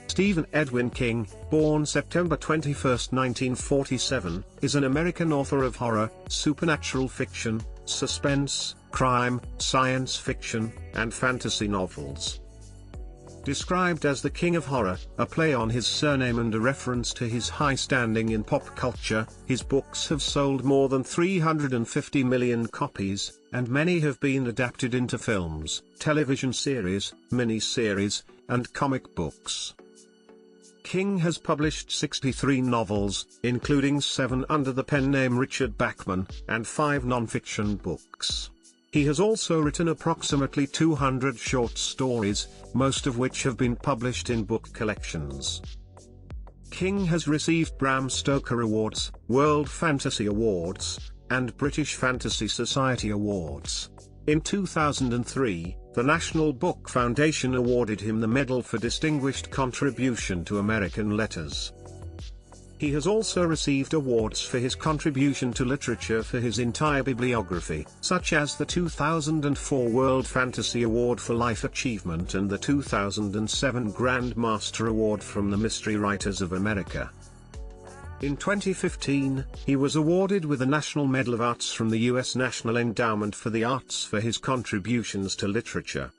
Stephen Edwin King, born September 21, 1947, is an American author of horror, supernatural fiction, suspense, crime, science fiction, and fantasy novels. Described as the King of Horror, a play on his surname and a reference to his high standing in pop culture, his books have sold more than 350 million copies, and many have been adapted into films, television series, mini-series, and comic books. King has published 63 novels, including 7 under the pen name Richard Bachman, and 5 non-fiction books. He has also written approximately 200 short stories, most of which have been published in book collections. King has received Bram Stoker Awards, World Fantasy Awards, and British Fantasy Society Awards. In 2003, the National Book Foundation awarded him the Medal for Distinguished Contribution to American Letters. He has also received awards for his contribution to literature for his entire bibliography, such as the 2004 World Fantasy Award for Life Achievement and the 2007 Grand Master Award from the Mystery Writers of America. In 2015, he was awarded with the National Medal of Arts from the U.S. National Endowment for the Arts for his contributions to literature.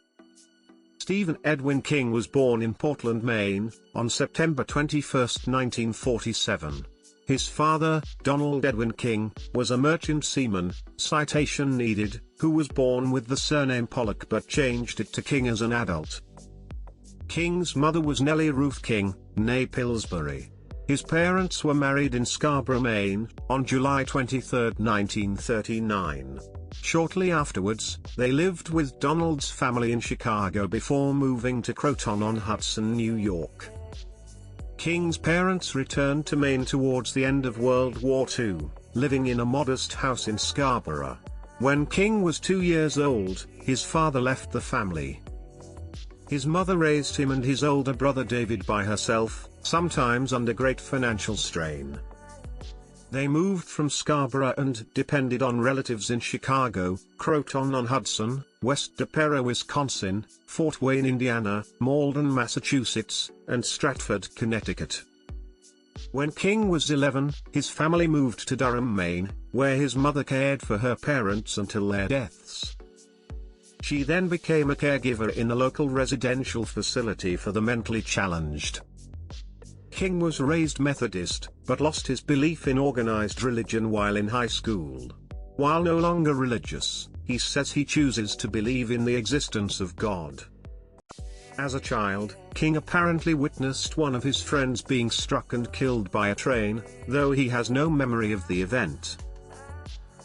Stephen Edwin King was born in Portland, Maine, on September 21, 1947. His father, Donald Edwin King, was a merchant seaman, citation needed, who was born with the surname Pollock but changed it to King as an adult. King's mother was Nellie Ruth King, née Pillsbury. His parents were married in Scarborough, Maine, on July 23, 1939. Shortly afterwards, they lived with Donald's family in Chicago before moving to Croton-on-Hudson, New York. King's parents returned to Maine towards the end of World War II, living in a modest house in Scarborough. When King was 2 years old, his father left the family. His mother raised him and his older brother David by herself, sometimes under great financial strain. They moved from Scarborough and depended on relatives in Chicago, Croton-on-Hudson, West Des Peres, Wisconsin, Fort Wayne, Indiana, Malden, Massachusetts, and Stratford, Connecticut. When King was 11, his family moved to Durham, Maine, where his mother cared for her parents until their deaths. She then became a caregiver in a local residential facility for the mentally challenged. King was raised Methodist, but lost his belief in organized religion while in high school. While no longer religious, he says he chooses to believe in the existence of God. As a child, King apparently witnessed one of his friends being struck and killed by a train, though he has no memory of the event.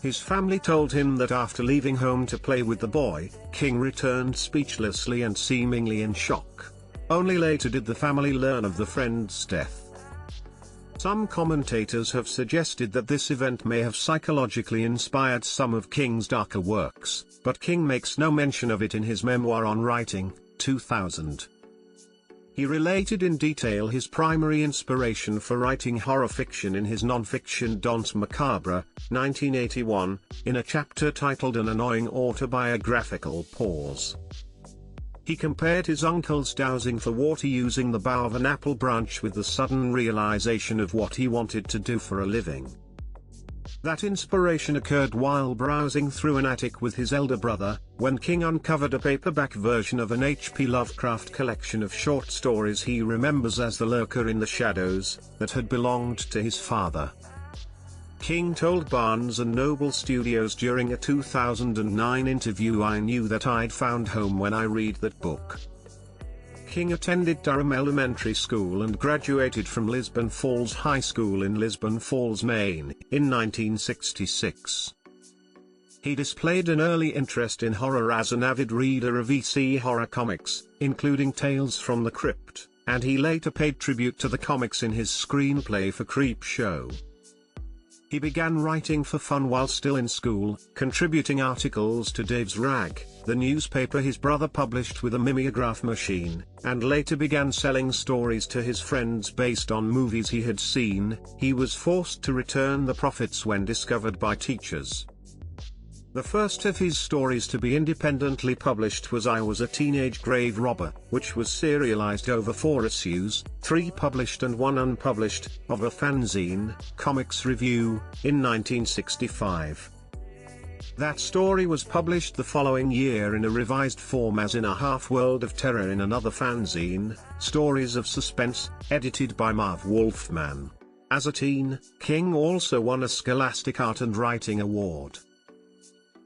His family told him that after leaving home to play with the boy, King returned speechlessly and seemingly in shock. Only later did the family learn of the friend's death. Some commentators have suggested that this event may have psychologically inspired some of King's darker works, but King makes no mention of it in his memoir on writing, 2000. He related in detail his primary inspiration for writing horror fiction in his non-fiction Danse Macabre, 1981, in a chapter titled An Annoying Autobiographical Pause. He compared his uncle's dowsing for water using the bough of an apple branch with the sudden realization of what he wanted to do for a living. That inspiration occurred while browsing through an attic with his elder brother, when King uncovered a paperback version of an H.P. Lovecraft collection of short stories he remembers as The Lurker in the Shadows, that had belonged to his father. King told Barnes & Noble Studios during a 2009 interview, "I knew that I'd found home when I read that book." King attended Durham Elementary School and graduated from Lisbon Falls High School in Lisbon Falls, Maine, in 1966. He displayed an early interest in horror as an avid reader of EC horror comics, including Tales from the Crypt, and he later paid tribute to the comics in his screenplay for Creepshow. He began writing for fun while still in school, contributing articles to Dave's Rag, the newspaper his brother published with a mimeograph machine, and later began selling stories to his friends based on movies he had seen. He was forced to return the profits when discovered by teachers. The first of his stories to be independently published was I Was a Teenage Grave Robber, which was serialized over 4 issues, 3 published and 1 unpublished, of a fanzine, Comics Review, in 1965. That story was published the following year in a revised form as In a Half-World of Terror in another fanzine, Stories of Suspense, edited by Marv Wolfman. As a teen, King also won a Scholastic Art and Writing Award.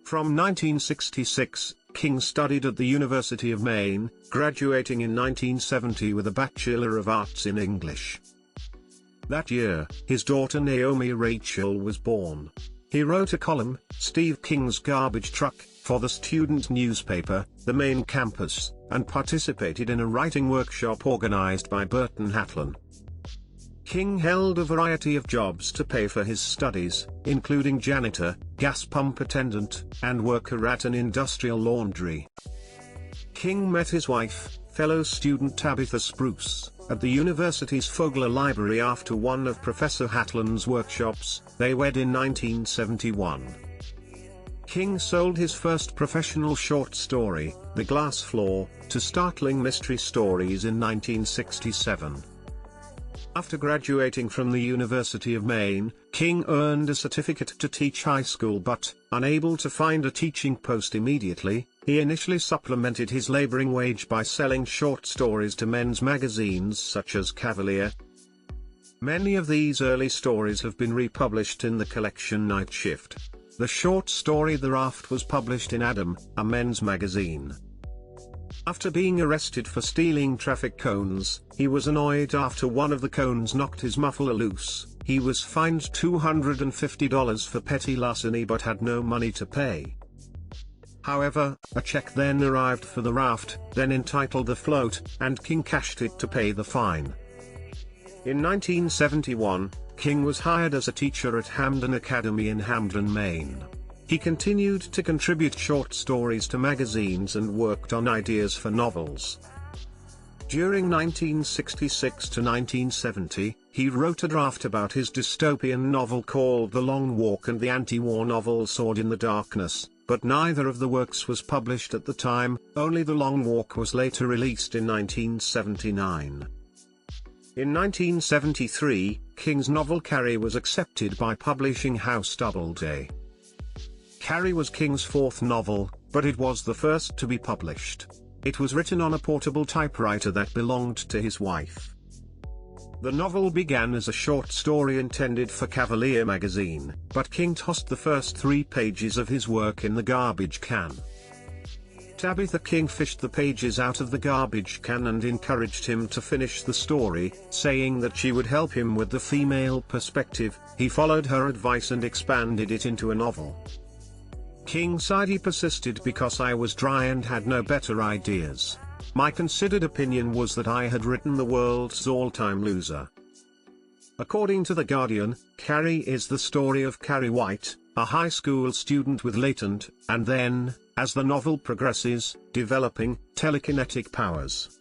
From 1966, King studied at the University of Maine, graduating in 1970 with a Bachelor of Arts in English. That year, his daughter Naomi Rachel was born. He wrote a column, Steve King's Garbage Truck, for the student newspaper, The Maine Campus, and participated in a writing workshop organized by Burton Hatlin. King held a variety of jobs to pay for his studies, including janitor, gas pump attendant, and worker at an industrial laundry. King met his wife, fellow student Tabitha Spruce, at the university's Fogler Library after one of Professor Hatlin's workshops. They wed in 1971. King sold his first professional short story, The Glass Floor, to Startling Mystery Stories in 1967. After graduating from the University of Maine, King earned a certificate to teach high school but, unable to find a teaching post immediately, he initially supplemented his laboring wage by selling short stories to men's magazines such as Cavalier. Many of these early stories have been republished in the collection Night Shift. The short story The Raft was published in Adam, a men's magazine. After being arrested for stealing traffic cones, he was annoyed after one of the cones knocked his muffler loose. He was fined $250 for petty larceny but had no money to pay. However, a check then arrived for The Raft, then entitled The Float, and King cashed it to pay the fine. In 1971, King was hired as a teacher at Hamden Academy in Hamden, Maine. He continued to contribute short stories to magazines and worked on ideas for novels. During 1966 to 1970, he wrote a draft about his dystopian novel called The Long Walk and the anti-war novel Sword in the Darkness, but neither of the works was published at the time. Only The Long Walk was later released in 1979. In 1973, King's novel Carrie was accepted by publishing house Doubleday. Carrie was King's 4th novel, but it was the first to be published. It was written on a portable typewriter that belonged to his wife. The novel began as a short story intended for Cavalier magazine, but King tossed the first 3 pages of his work in the garbage can. Tabitha King fished the pages out of the garbage can and encouraged him to finish the story, saying that she would help him with the female perspective. He followed her advice and expanded it into a novel. King sighed. He persisted because I was dry and had no better ideas. My considered opinion was that I had written the world's all-time loser. According to The Guardian, Carrie is the story of Carrie White, a high school student with latent, and then, as the novel progresses, developing, telekinetic powers.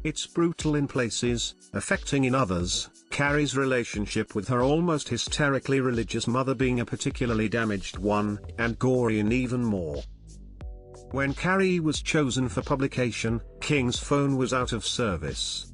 It's brutal in places, affecting in others, Carrie's relationship with her almost hysterically religious mother being a particularly damaged one, and gory in even more. When Carrie was chosen for publication, King's phone was out of service.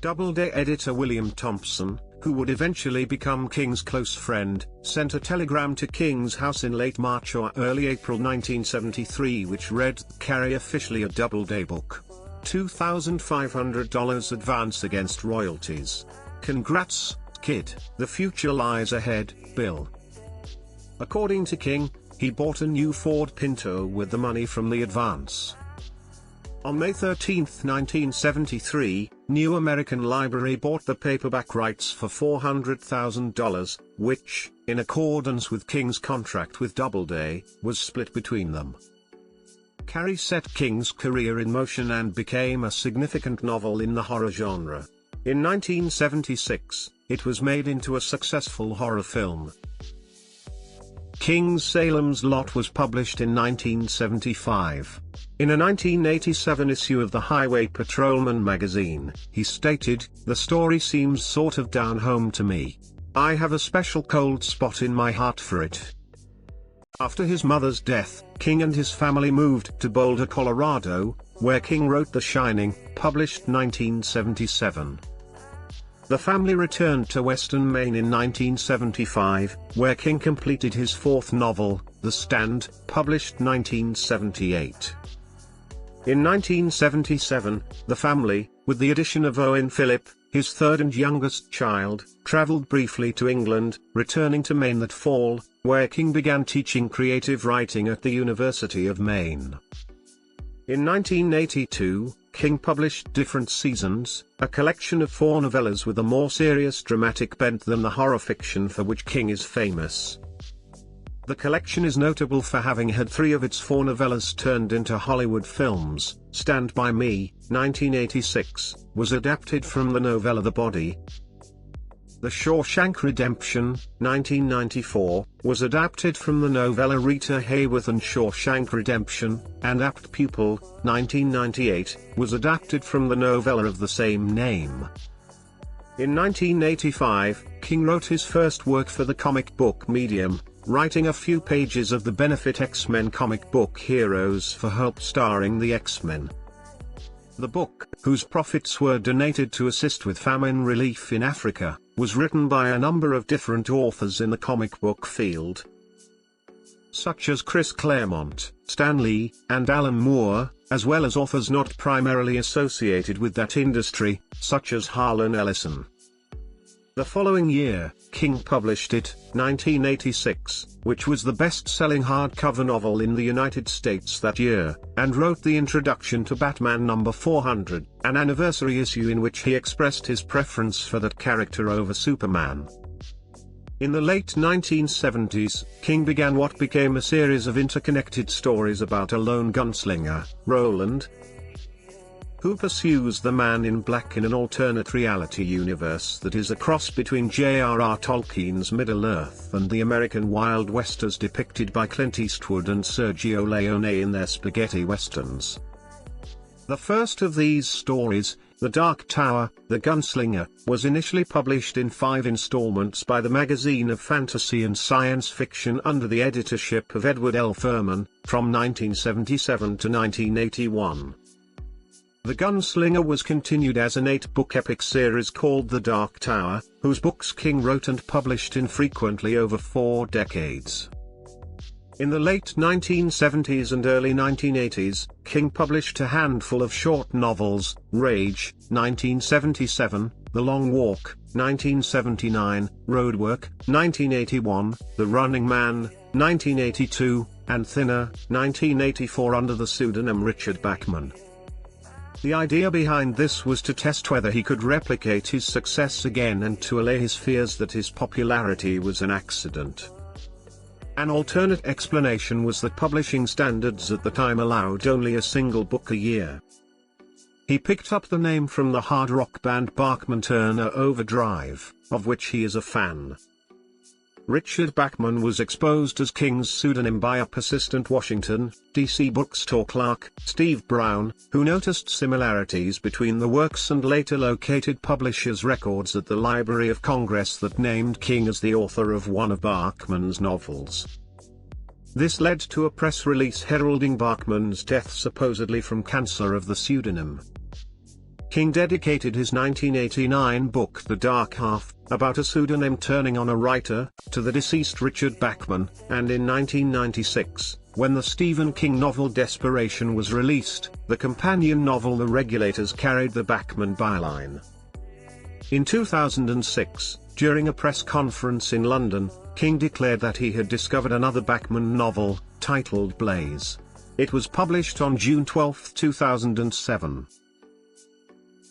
Doubleday editor William Thompson, who would eventually become King's close friend, sent a telegram to King's house in late March or early April 1973 which read, "Carrie officially a Doubleday book. $2,500 advance against royalties. Congrats, kid, the future lies ahead, Bill." According to King, he bought a new Ford Pinto with the money from the advance. On May 13, 1973, New American Library bought the paperback rights for $400,000, which, in accordance with King's contract with Doubleday, was split between them. Carrie set King's career in motion and became a significant novel in the horror genre. In 1976, it was made into a successful horror film. King's Salem's Lot was published in 1975. In a 1987 issue of the Highway Patrolman magazine, he stated, "The story seems sort of down home to me. I have a special cold spot in my heart for it." After his mother's death, King and his family moved to Boulder, Colorado, where King wrote The Shining, published 1977. The family returned to Western Maine in 1975, where King completed his fourth novel, The Stand, published 1978. In 1977, the family, with the addition of Owen Phillip, his third and youngest child, traveled briefly to England, returning to Maine that fall, where King began teaching creative writing at the University of Maine. In 1982, King published Different Seasons, a collection of 4 novellas with a more serious dramatic bent than the horror fiction for which King is famous. The collection is notable for having had 3 of its 4 novellas turned into Hollywood films. Stand By Me, 1986, was adapted from the novella The Body. The Shawshank Redemption, 1994, was adapted from the novella Rita Hayworth and Shawshank Redemption, and Apt Pupil, 1998, was adapted from the novella of the same name. In 1985, King wrote his first work for the comic book medium, writing a few pages of the benefit X-Men comic book Heroes for Hope starring the X-Men. The book, whose profits were donated to assist with famine relief in Africa, was written by a number of different authors in the comic book field, such as Chris Claremont, Stan Lee, and Alan Moore, as well as authors not primarily associated with that industry, such as Harlan Ellison. The following year, King published It, 1986, which was the best-selling hardcover novel in the United States that year, and wrote the introduction to Batman No. 400, an anniversary issue in which he expressed his preference for that character over Superman. In the late 1970s, King began what became a series of interconnected stories about a lone gunslinger, Roland, who pursues the Man in Black in an alternate reality universe that is a cross between J.R.R. Tolkien's Middle-earth and the American Wild West as depicted by Clint Eastwood and Sergio Leone in their spaghetti westerns. The first of these stories, The Dark Tower, The Gunslinger, was initially published in 5 installments by the Magazine of Fantasy and Science Fiction under the editorship of Edward L. Furman, from 1977 to 1981. The Gunslinger was continued as an 8-book epic series called The Dark Tower, whose books King wrote and published infrequently over 4 decades. In the late 1970s and early 1980s, King published a handful of short novels, Rage, 1977, The Long Walk, 1979, Roadwork, 1981, The Running Man, 1982, and Thinner, 1984 under the pseudonym Richard Bachman. The idea behind this was to test whether he could replicate his success again and to allay his fears that his popularity was an accident. An alternate explanation was that publishing standards at the time allowed only a single book a year. He picked up the name from the hard rock band Bachman Turner Overdrive, of which he is a fan. Richard Bachman was exposed as King's pseudonym by a persistent Washington, D.C. bookstore clerk, Steve Brown, who noticed similarities between the works and later located publishers' records at the Library of Congress that named King as the author of one of Bachman's novels. This led to a press release heralding Bachman's death supposedly from cancer of the pseudonym. King dedicated his 1989 book The Dark Half, about a pseudonym turning on a writer, to the deceased Richard Bachman, and in 1996, when the Stephen King novel Desperation was released, the companion novel The Regulators carried the Bachman byline. In 2006, during a press conference in London, King declared that he had discovered another Bachman novel, titled Blaze. It was published on June 12, 2007.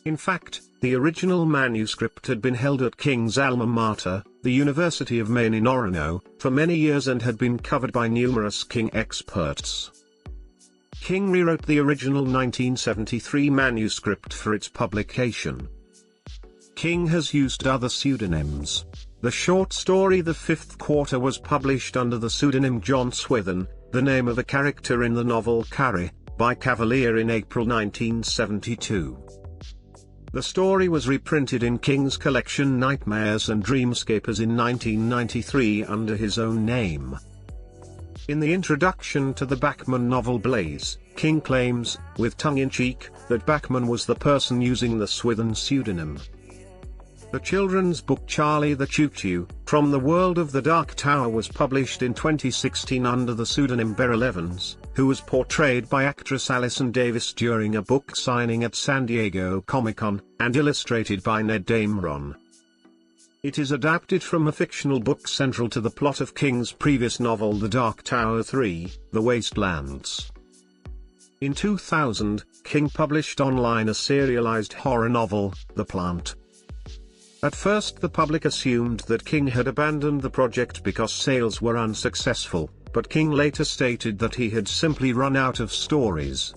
In fact, the original manuscript had been held at King's alma mater, the University of Maine in Orono, for many years and had been covered by numerous King experts. King rewrote the original 1973 manuscript for its publication. King has used other pseudonyms. The short story The Fifth Quarter was published under the pseudonym John Swithin, the name of a character in the novel Carrie, by Cavalier in April 1972. The story was reprinted in King's collection Nightmares and Dreamscapers in 1993 under his own name. In the introduction to the Bachman novel Blaze, King claims, with tongue-in-cheek, that Bachman was the person using the Swithin pseudonym. The children's book Charlie the Choo-Choo, From the World of the Dark Tower was published in 2016 under the pseudonym Beryl Evans, who was portrayed by actress Allison Davis during a book signing at San Diego Comic-Con, and illustrated by Ned Dameron. It is adapted from a fictional book central to the plot of King's previous novel The Dark Tower 3, The Wastelands. In 2000, King published online a serialized horror novel, The Plant. At first the public assumed that King had abandoned the project because sales were unsuccessful, but King later stated that he had simply run out of stories.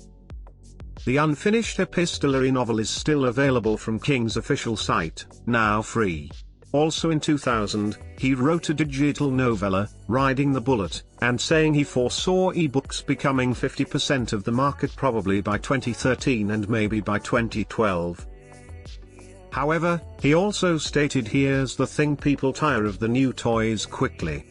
The unfinished epistolary novel is still available from King's official site, now free. Also in 2000, he wrote a digital novella, Riding the Bullet, and saying he foresaw ebooks becoming 50% of the market probably by 2013 and maybe by 2012. However, he also stated, "Here's the thing, people tire of the new toys quickly."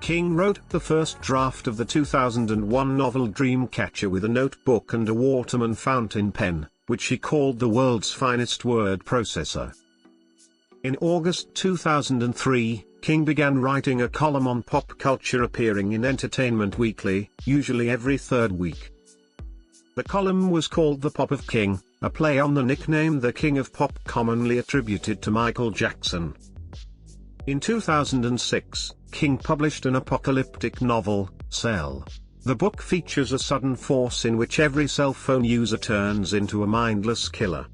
King wrote the first draft of the 2001 novel Dreamcatcher with a notebook and a Waterman fountain pen, which he called the world's finest word processor. In August 2003, King began writing a column on pop culture appearing in Entertainment Weekly, usually every third week. The column was called The Pop of King, a play on the nickname the King of Pop commonly attributed to Michael Jackson. In 2006, King published an apocalyptic novel, Cell. The book features a sudden force in which every cell phone user turns into a mindless killer.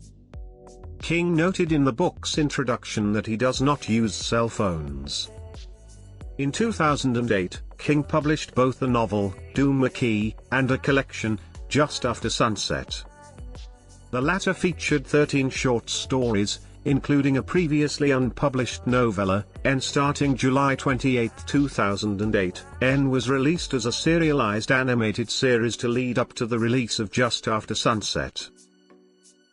King noted in the book's introduction that he does not use cell phones. In 2008, King published both a novel, Doom McKee, and a collection, Just After Sunset. The latter featured 13 short stories, including a previously unpublished novella, N. Starting July 28, 2008, N was released as a serialized animated series to lead up to the release of Just After Sunset.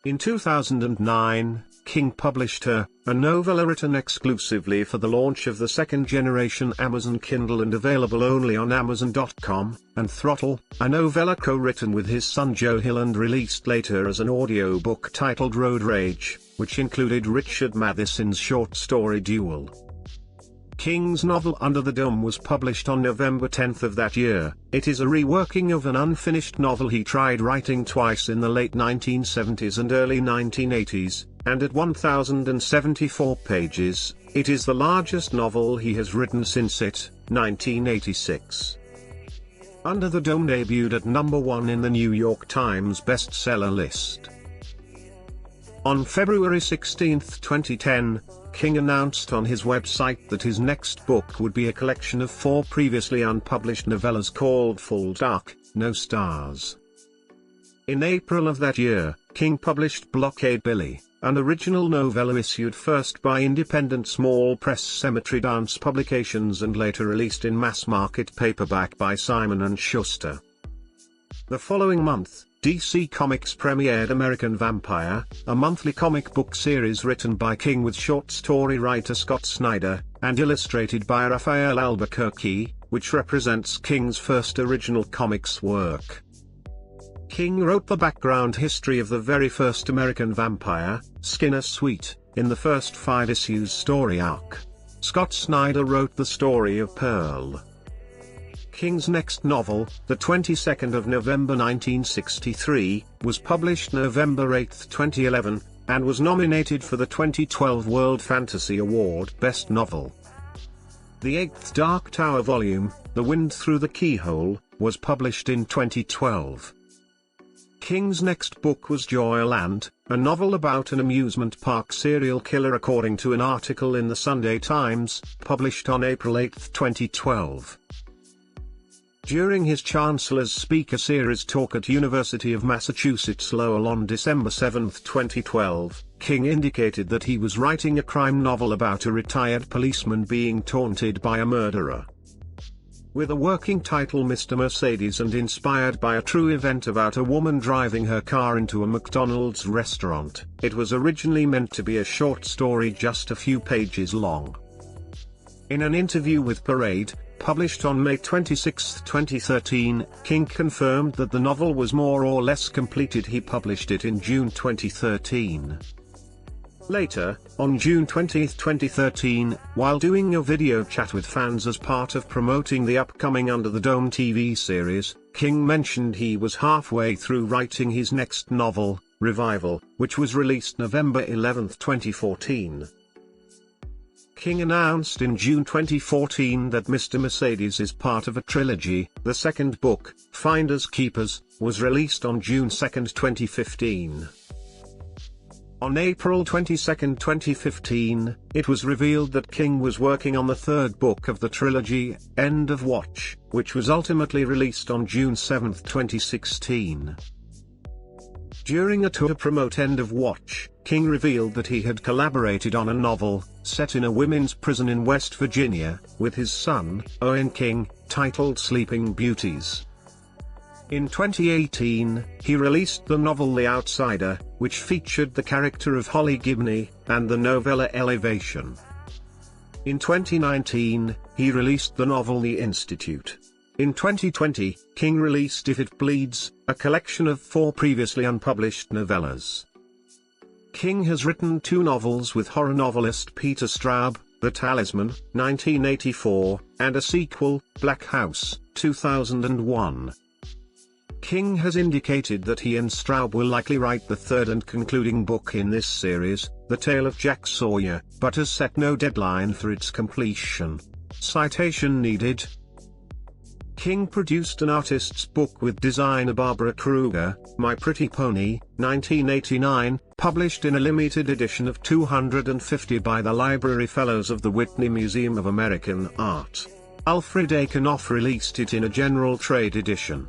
In 2009, King published Her, a novella written exclusively for the launch of the second-generation Amazon Kindle and available only on Amazon.com, and Throttle, a novella co-written with his son Joe Hill and released later as an audiobook titled Road Rage, which included Richard Matheson's short story Duel. King's novel Under the Dome was published on November 10 of that year. It is a reworking of an unfinished novel he tried writing twice in the late 1970s and early 1980s, and at 1,074 pages, it is the largest novel he has written since it, 1986. Under the Dome debuted at number 1 in the New York Times bestseller list. On February 16, 2010, King announced on his website that his next book would be a collection of 4 previously unpublished novellas called Full Dark, No Stars. In April of that year, King published Blockade Billy, an original novella issued first by independent small press Cemetery Dance Publications and later released in mass-market paperback by Simon & Schuster. The following month, DC Comics premiered American Vampire, a monthly comic book series written by King with short story writer Scott Snyder, and illustrated by Raphael Albuquerque, which represents King's first original comics work. King wrote the background history of the very first American Vampire, Skinner Sweet, in the first 5 issues story arc. Scott Snyder wrote the story of Pearl. King's next novel, the 22nd of November 1963, was published November 8, 2011, and was nominated for the 2012 World Fantasy Award Best Novel. The 8th Dark Tower volume, The Wind Through the Keyhole, was published in 2012. King's next book was Joyland, a novel about an amusement park serial killer according to an article in the Sunday Times, published on April 8, 2012. During his Chancellor's Speaker Series talk at University of Massachusetts Lowell on December 7, 2012, King indicated that he was writing a crime novel about a retired policeman being taunted by a murderer. With a working title Mr. Mercedes and inspired by a true event about a woman driving her car into a McDonald's restaurant, it was originally meant to be a short story just a few pages long. In an interview with Parade, published on May 26, 2013, King confirmed that the novel was more or less completed. He published it in June 2013. Later, on June 20, 2013, while doing a video chat with fans as part of promoting the upcoming Under the Dome TV series, King mentioned he was halfway through writing his next novel, Revival, which was released November 11, 2014. King announced in June 2014 that Mr. Mercedes is part of a trilogy. The second book, Finders Keepers, was released on June 2, 2015. On April 22, 2015, it was revealed that King was working on the third book of the trilogy, End of Watch, which was ultimately released on June 7, 2016. During a tour to promote End of Watch, King revealed that he had collaborated on a novel, set in a women's prison in West Virginia, with his son, Owen King, titled Sleeping Beauties. In 2018, he released the novel The Outsider, which featured the character of Holly Gibney, and the novella Elevation. In 2019, he released the novel The Institute. In 2020, King released If It Bleeds, a collection of 4 previously unpublished novellas. King has written 2 novels with horror novelist Peter Straub, The Talisman, 1984, and a sequel, Black House, 2001. King has indicated that he and Straub will likely write the third and concluding book in this series, The Tale of Jack Sawyer, but has set no deadline for its completion. Citation needed. King produced an artist's book with designer Barbara Kruger, My Pretty Pony, 1989, published in a limited edition of 250 by the Library Fellows of the Whitney Museum of American Art. Alfred A. Knopf released it in a general trade edition.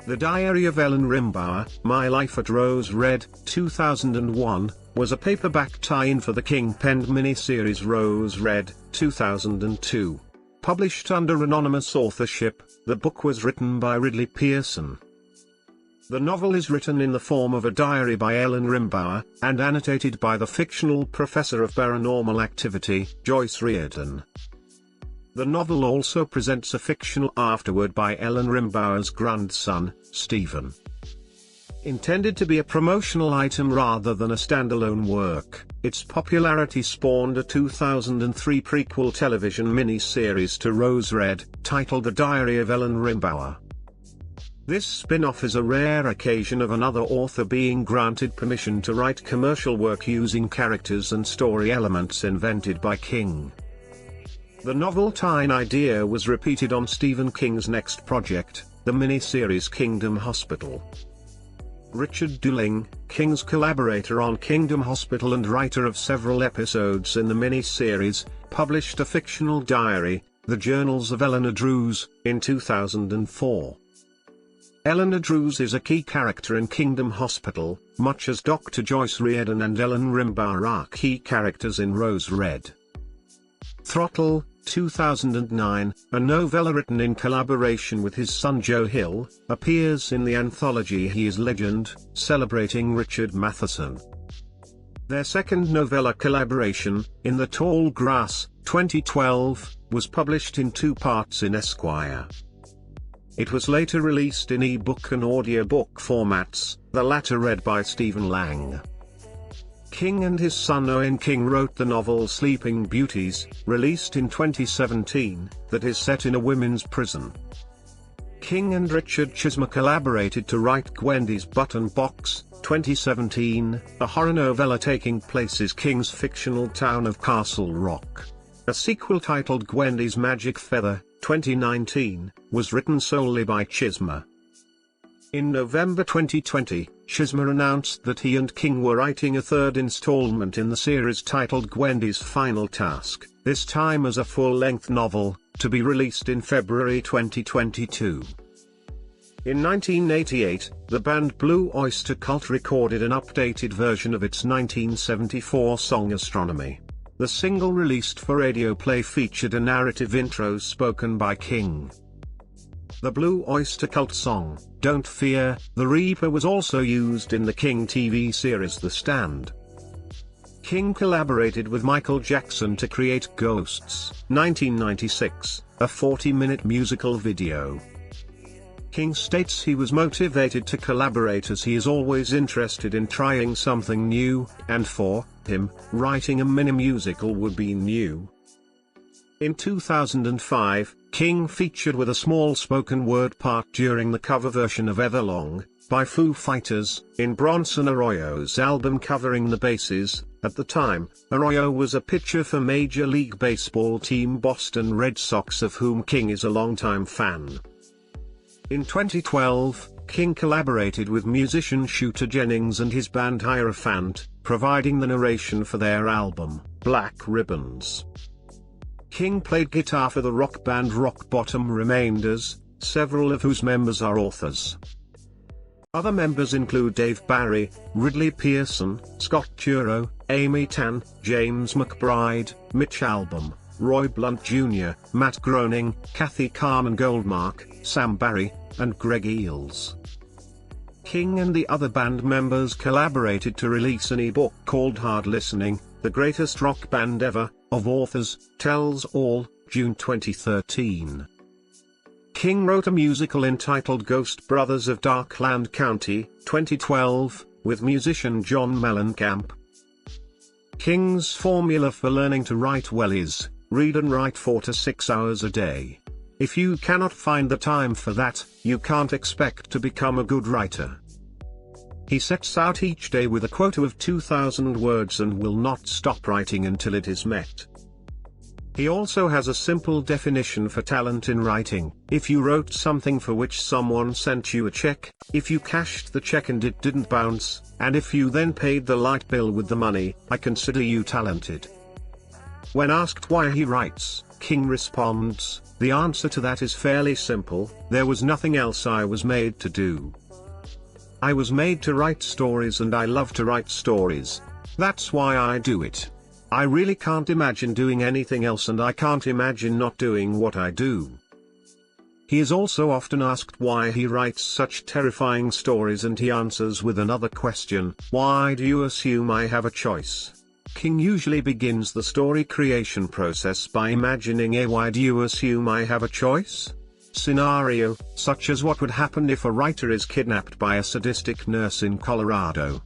The Diary of Ellen Rimbauer, My Life at Rose Red, 2001, was a paperback tie-in for the King-penned miniseries Rose Red, 2002. Published under anonymous authorship, the book was written by Ridley Pearson. The novel is written in the form of a diary by Ellen Rimbauer, and annotated by the fictional professor of paranormal activity, Joyce Reardon. The novel also presents a fictional afterword by Ellen Rimbauer's grandson, Stephen. Intended to be a promotional item rather than a standalone work, its popularity spawned a 2003 prequel television mini-series to Rose Red, titled The Diary of Ellen Rimbauer. This spin-off is a rare occasion of another author being granted permission to write commercial work using characters and story elements invented by King. The novel tie-in idea was repeated on Stephen King's next project, the miniseries Kingdom Hospital. Richard Dooling, King's collaborator on Kingdom Hospital and writer of several episodes in the miniseries, published a fictional diary, The Journals of Eleanor Drews, in 2004. Eleanor Drews is a key character in Kingdom Hospital, much as Dr. Joyce Reardon and Ellen Rimbauer are key characters in Rose Red. Throttle, 2009, a novella written in collaboration with his son Joe Hill, appears in the anthology He is Legend, celebrating Richard Matheson. Their second novella collaboration, In the Tall Grass, 2012, was published in 2 parts in Esquire. It was later released in e-book and audiobook formats, the latter read by Stephen Lang. King and his son Owen King wrote the novel Sleeping Beauties, released in 2017, that is set in a women's prison. King and Richard Chizmar collaborated to write Gwendy's Button Box, 2017, a horror novella taking place in King's fictional town of Castle Rock. A sequel titled Gwendy's Magic Feather, 2019, was written solely by Chizmar. In November 2020, Chizmar announced that he and King were writing a third installment in the series titled Gwendy's Final Task, this time as a full-length novel, to be released in February 2022. In 1988, the band Blue Oyster Cult recorded an updated version of its 1974 song Astronomy. The single released for radio play featured a narrative intro spoken by King. The Blue Oyster Cult song, Don't Fear, the Reaper, was also used in the King TV series The Stand. King collaborated with Michael Jackson to create Ghosts, 1996, a 40-minute musical video. King states he was motivated to collaborate as he is always interested in trying something new, and for him, writing a mini-musical would be new. In 2005, King featured with a small spoken word part during the cover version of Everlong, by Foo Fighters, in Bronson Arroyo's album covering the bases. At the time, Arroyo was a pitcher for Major League Baseball team Boston Red Sox, of whom King is a longtime fan. In 2012, King collaborated with musician Shooter Jennings and his band Hierophant, providing the narration for their album, Black Ribbons. King played guitar for the rock band Rock Bottom Remainders, several of whose members are authors. Other members include Dave Barry, Ridley Pearson, Scott Turow, Amy Tan, James McBride, Mitch Albom, Roy Blunt Jr., Matt Groening, Kathy Carmen Goldmark, Sam Barry, and Greg Eels. King and the other band members collaborated to release an e-book called Hard Listening, The Greatest Rock Band Ever, of Authors, Tells All, June 2013. King wrote a musical entitled Ghost Brothers of Darkland County, 2012, with musician John Mellencamp. King's formula for learning to write well is, read and write 4 to 6 hours a day. If you cannot find the time for that, you can't expect to become a good writer. He sets out each day with a quota of 2,000 words and will not stop writing until it is met. He also has a simple definition for talent in writing: if you wrote something for which someone sent you a check, if you cashed the check and it didn't bounce, and if you then paid the light bill with the money, I consider you talented. When asked why he writes, King responds, "The answer to that is fairly simple: there was nothing else I was made to do. I was made to write stories and I love to write stories. That's why I do it. I really can't imagine doing anything else and I can't imagine not doing what I do." He is also often asked why he writes such terrifying stories, and he answers with another question: "Why do you assume I have a choice?" King usually begins the story creation process by imagining a "why do you assume I have a choice?" scenario, such as what would happen if a writer is kidnapped by a sadistic nurse in Colorado.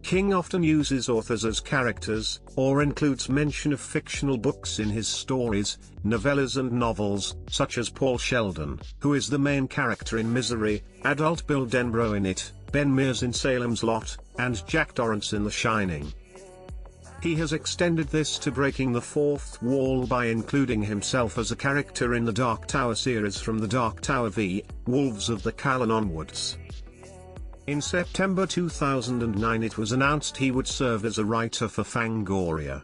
King often uses authors as characters, or includes mention of fictional books in his stories, novellas and novels, such as Paul Sheldon, who is the main character in Misery, adult Bill Denbrough in It, Ben Mears in Salem's Lot, and Jack Torrance in The Shining. He has extended this to breaking the fourth wall by including himself as a character in the Dark Tower series from the Dark Tower v. Wolves of the Callan onwards. In September 2009 it was announced he would serve as a writer for Fangoria.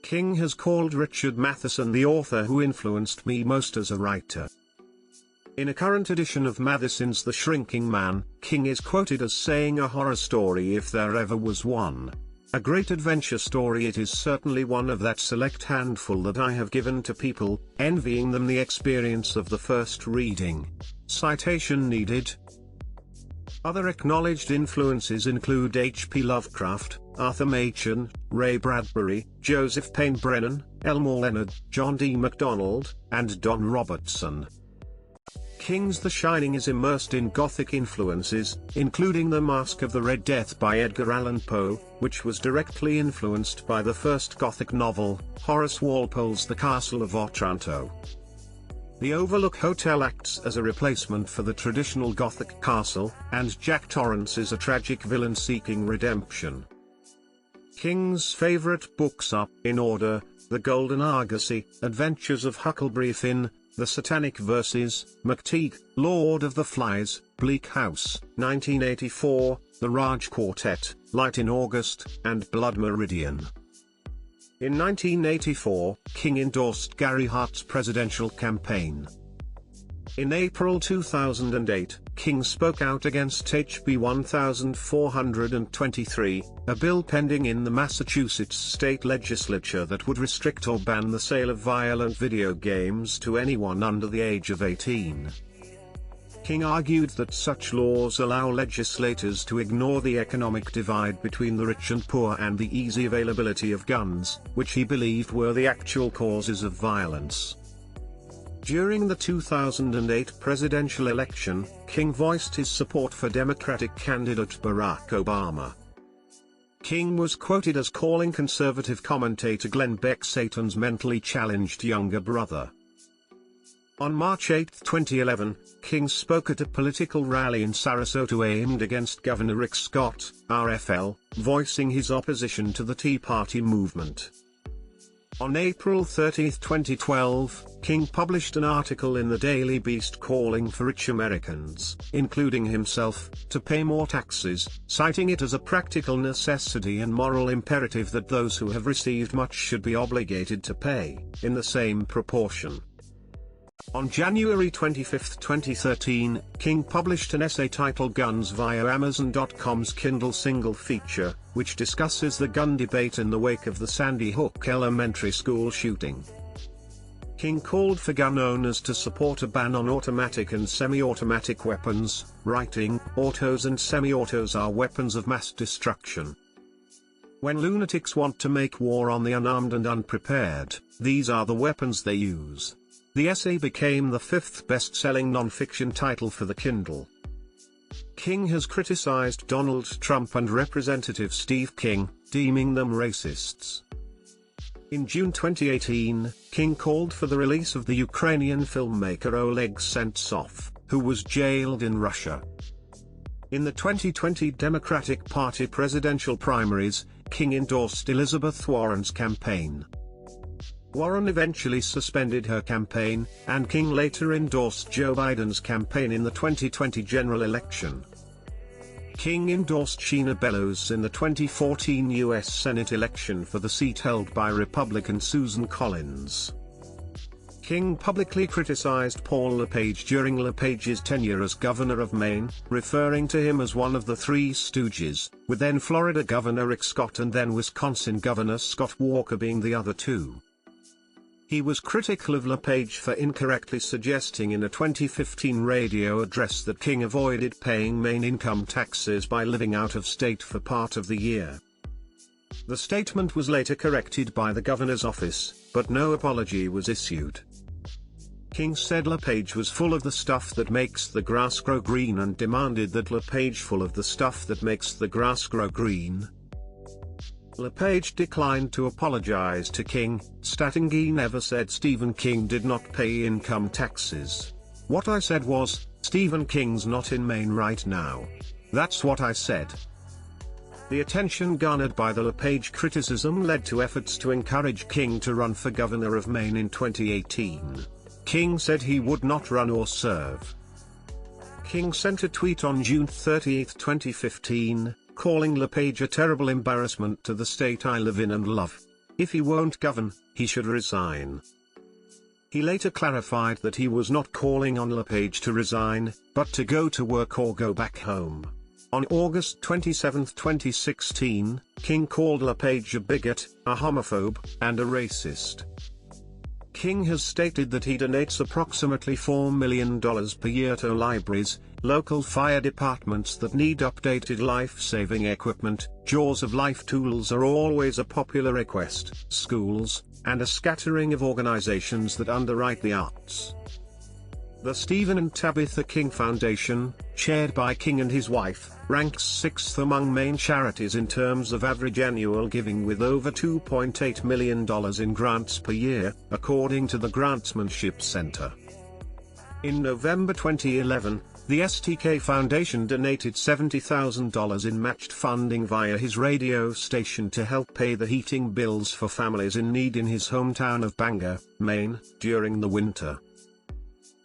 King has called Richard Matheson the author who influenced me most as a writer. In a current edition of Matheson's The Shrinking Man, King is quoted as saying, "A horror story if there ever was one. A great adventure story it is certainly one of that select handful that I have given to people, envying them the experience of the first reading." Citation needed. Other acknowledged influences include H.P. Lovecraft, Arthur Machen, Ray Bradbury, Joseph Payne Brennan, Elmore Leonard, John D. MacDonald, and Don Robertson. King's The Shining is immersed in Gothic influences, including The Masque of the Red Death by Edgar Allan Poe, which was directly influenced by the first Gothic novel, Horace Walpole's The Castle of Otranto. The Overlook Hotel acts as a replacement for the traditional Gothic castle, and Jack Torrance is a tragic villain seeking redemption. King's favorite books are, in order, The Golden Argosy, Adventures of Huckleberry Finn, The Satanic Verses, McTeague, Lord of the Flies, Bleak House, 1984, The Raj Quartet, Light in August, and Blood Meridian. In 1984, King endorsed Gary Hart's presidential campaign. In April 2008, King spoke out against HB 1423, a bill pending in the Massachusetts state legislature that would restrict or ban the sale of violent video games to anyone under the age of 18. King argued that such laws allow legislators to ignore the economic divide between the rich and poor and the easy availability of guns, which he believed were the actual causes of violence. During the 2008 presidential election, King voiced his support for Democratic candidate Barack Obama. King was quoted as calling conservative commentator Glenn Beck Satan's mentally challenged younger brother. On March 8, 2011, King spoke at a political rally in Sarasota aimed against Governor Rick Scott, RFL, voicing his opposition to the Tea Party movement. On April 30, 2012, King published an article in the Daily Beast calling for rich Americans, including himself, to pay more taxes, citing it as a practical necessity and moral imperative that those who have received much should be obligated to pay, in the same proportion. On January 25, 2013, King published an essay titled Guns via Amazon.com's Kindle single feature, which discusses the gun debate in the wake of the Sandy Hook Elementary School shooting. King called for gun owners to support a ban on automatic and semi-automatic weapons, writing, "Autos and semi-autos are weapons of mass destruction. When lunatics want to make war on the unarmed and unprepared, these are the weapons they use." The essay became the fifth best-selling non-fiction title for the Kindle. King has criticized Donald Trump and Representative Steve King, deeming them racists. In June 2018, King called for the release of the Ukrainian filmmaker Oleg Sentsov, who was jailed in Russia. In the 2020 Democratic Party presidential primaries, King endorsed Elizabeth Warren's campaign. Warren eventually suspended her campaign, and King later endorsed Joe Biden's campaign in the 2020 general election. King endorsed Sheena Bellows in the 2014 U.S. Senate election for the seat held by Republican Susan Collins. King publicly criticized Paul LePage during LePage's tenure as governor of Maine, referring to him as one of the Three Stooges, with then Florida Governor Rick Scott and then Wisconsin Governor Scott Walker being the other two. He was critical of LePage for incorrectly suggesting in a 2015 radio address that King avoided paying Maine income taxes by living out of state for part of the year. The statement was later corrected by the governor's office, but no apology was issued. King said LePage was full of the stuff that makes the grass grow green and demanded that LePage full of the stuff that makes the grass grow green. LePage declined to apologize to King, stating he never said Stephen King did not pay income taxes. "What I said was, Stephen King's not in Maine right now. That's what I said." The attention garnered by the LePage criticism led to efforts to encourage King to run for governor of Maine in 2018. King said he would not run or serve. King sent a tweet on June 30, 2015, calling LePage a terrible embarrassment to the state I live in and love. If he won't govern, he should resign. He later clarified that he was not calling on LePage to resign, but to go to work or go back home. On August 27, 2016, King called LePage a bigot, a homophobe, and a racist. King has stated that he donates approximately $4 million per year to libraries, local fire departments that need updated life-saving equipment, Jaws of Life tools are always a popular request, schools, and a scattering of organizations that underwrite the arts. The Stephen and Tabitha King Foundation, chaired by King and his wife, ranks 6th among Maine charities in terms of average annual giving with over $2.8 million in grants per year, according to the Grantsmanship Center. In November 2011, the STK Foundation donated $70,000 in matched funding via his radio station to help pay the heating bills for families in need in his hometown of Bangor, Maine, during the winter.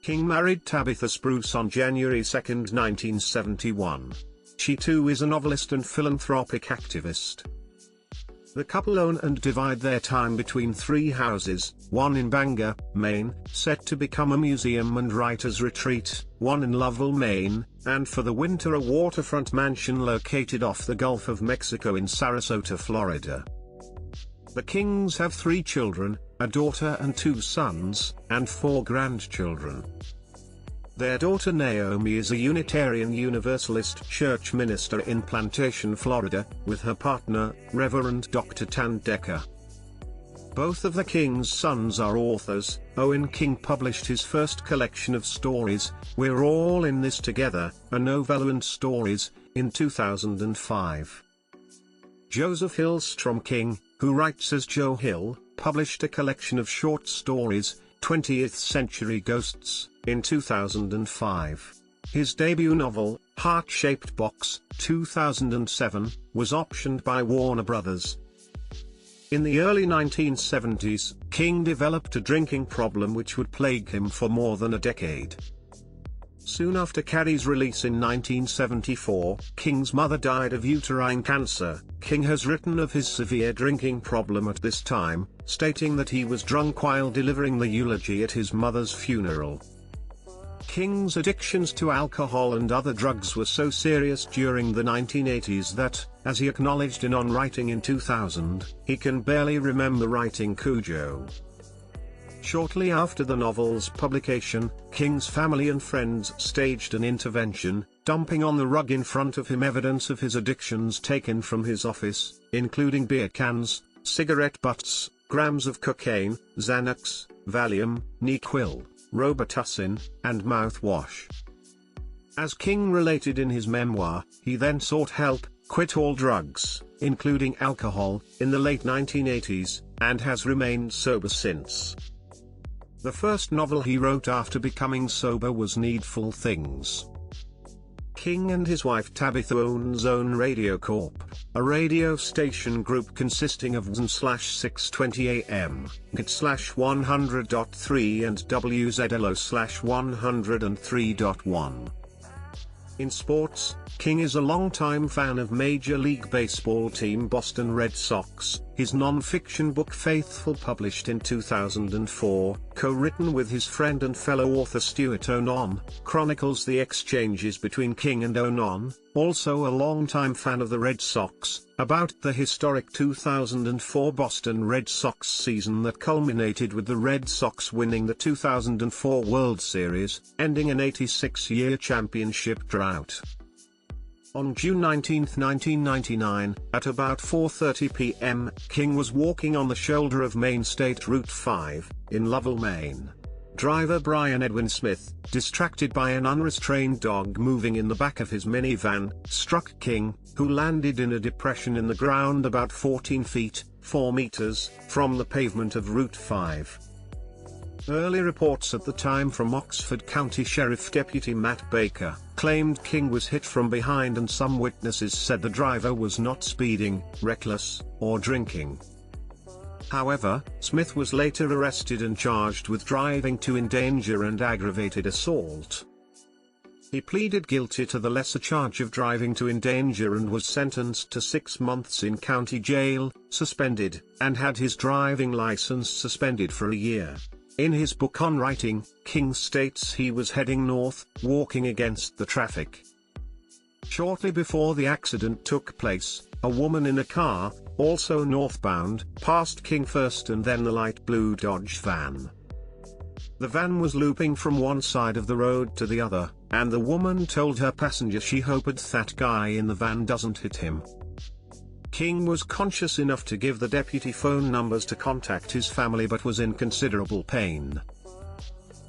King married Tabitha Spruce on January 2, 1971. She too is a novelist and philanthropic activist. The couple own and divide their time between 3 houses, one in Bangor, Maine, set to become a museum and writer's retreat, one in Lovell, Maine, and for the winter a waterfront mansion located off the Gulf of Mexico in Sarasota, Florida. The Kings have 3 children, a daughter and 2 sons, and 4 grandchildren. Their daughter Naomi is a Unitarian Universalist church minister in Plantation, Florida, with her partner, Reverend Dr. Tan Decker. Both of the King's sons are authors. Owen King published his first collection of stories, We're All in This Together, a novella and stories, in 2005. Joseph Hillstrom King, who writes as Joe Hill, published a collection of short stories, 20th Century Ghosts, in 2005. His debut novel, Heart-Shaped Box, 2007, was optioned by Warner Brothers. In the early 1970s, King developed a drinking problem which would plague him for more than a decade. Soon after Carrie's release in 1974, King's mother died of uterine cancer. King has written of his severe drinking problem at this time, stating that he was drunk while delivering the eulogy at his mother's funeral. King's addictions to alcohol and other drugs were so serious during the 1980s that, as he acknowledged in On Writing in 2000, he can barely remember writing Cujo. Shortly after the novel's publication, King's family and friends staged an intervention, dumping on the rug in front of him evidence of his addictions taken from his office, including beer cans, cigarette butts, grams of cocaine, Xanax, Valium, NyQuil, Robitussin, and mouthwash. As King related in his memoir, he then sought help, quit all drugs, including alcohol, in the late 1980s, and has remained sober since. The first novel he wrote after becoming sober was Needful Things. King and his wife Tabitha own Zone Radio Corp., a radio station group consisting of WZN/620 AM, GIT/100.3 and WZLO/103.1. In sports, King is a longtime fan of Major League Baseball team Boston Red Sox. His non-fiction book Faithful, published in 2004, co-written with his friend and fellow author Stuart Onon, chronicles the exchanges between King and Onon, also a longtime fan of the Red Sox, about the historic 2004 Boston Red Sox season that culminated with the Red Sox winning the 2004 World Series, ending an 86-year championship drought. On June 19, 1999, at about 4:30 p.m., King was walking on the shoulder of Main State Route 5, in Lovell, Maine. Driver Brian Edwin Smith, distracted by an unrestrained dog moving in the back of his minivan, struck King, who landed in a depression in the ground about 14 feet, 4 meters, from the pavement of Route 5. Early reports at the time from Oxford County Sheriff Deputy Matt Baker claimed King was hit from behind, and some witnesses said the driver was not speeding, reckless, or drinking. However, Smith was later arrested and charged with driving to endanger and aggravated assault. He pleaded guilty to the lesser charge of driving to endanger and was sentenced to 6 months in county jail, suspended, and had his driving license suspended for a year. In his book On Writing, King states he was heading north, walking against the traffic. Shortly before the accident took place, a woman in a car, also northbound, passed King first and then the light blue Dodge van. The van was looping from one side of the road to the other, and the woman told her passenger she hoped that guy in the van doesn't hit him. King was conscious enough to give the deputy phone numbers to contact his family but was in considerable pain.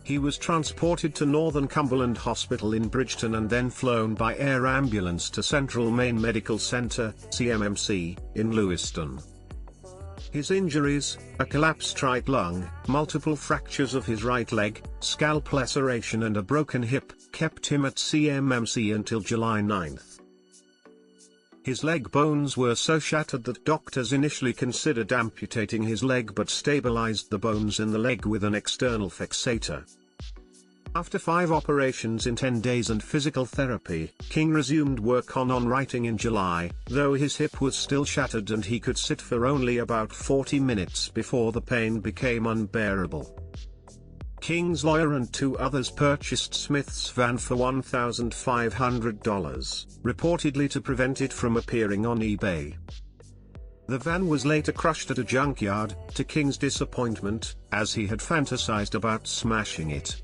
He was transported to Northern Cumberland Hospital in Bridgeton and then flown by air ambulance to Central Maine Medical Center, CMMC, in Lewiston. His injuries, a collapsed right lung, multiple fractures of his right leg, scalp laceration and a broken hip, kept him at CMMC until July 9. His leg bones were so shattered that doctors initially considered amputating his leg but stabilized the bones in the leg with an external fixator. After 5 operations in 10 days and physical therapy, King resumed work on Writing in July, though his hip was still shattered and he could sit for only about 40 minutes before the pain became unbearable. King's lawyer and 2 others purchased Smith's van for $1,500, reportedly to prevent it from appearing on eBay. The van was later crushed at a junkyard, to King's disappointment, as he had fantasized about smashing it.